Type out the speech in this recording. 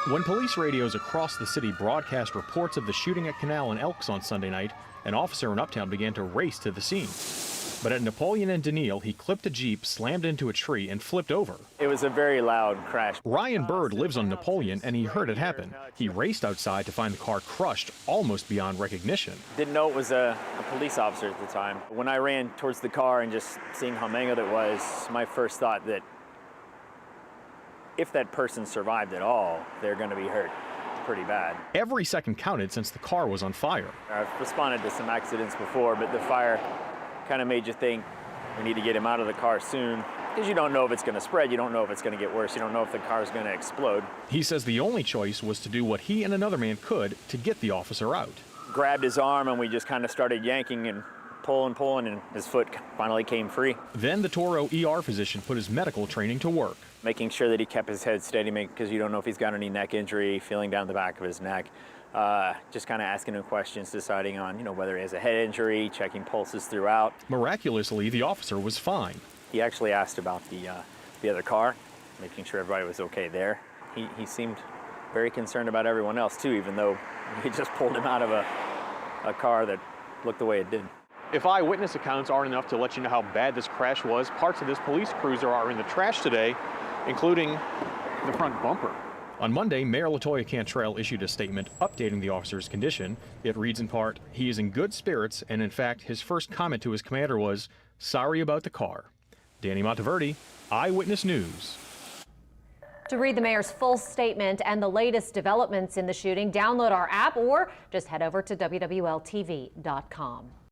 When police radios across the city broadcast reports of the shooting at Canal and Elks on Sunday night, an officer in Uptown began to race to the scene. But at Napoleon and Daniil, he clipped a Jeep, slammed into a tree, and flipped over. It was a very loud crash. Ryan Bird lives on Napoleon, and he heard it happen. He raced outside to find the car crushed, almost beyond recognition. Didn't know it was a police officer at the time. When I ran towards the car and just seeing how mangled it was, my first thought that if that person survived at all, they're going to be hurt pretty bad. Every second counted since the car was on fire. I've responded to some accidents before, but the fire kind of made you think we need to get him out of the car soon, because you don't know if it's going to spread, you don't know if it's going to get worse, you don't know if the car is going to explode. He says the only choice was to do what he and another man could to get the officer out. Grabbed his arm and we just kind of started yanking and pulling, and his foot finally came free. Then the Toro ER physician put his medical training to work. Making sure that he kept his head steady, because you don't know if he's got any neck injury, feeling down the back of his neck. Just kind of asking him questions, deciding on, whether he has a head injury, checking pulses throughout. Miraculously, the officer was fine. He actually asked about the other car, making sure everybody was okay there. He seemed very concerned about everyone else too, even though he just pulled him out of a car that looked the way it did. If eyewitness accounts aren't enough to let you know how bad this crash was, parts of this police cruiser are in the trash today, including the front bumper. On Monday, Mayor LaToya Cantrell issued a statement updating the officer's condition. It reads in part, he is in good spirits, and in fact, his first comment to his commander was, sorry about the car. Danny Monteverde, Eyewitness News. To read the mayor's full statement and the latest developments in the shooting, download our app or just head over to WWLTV.com.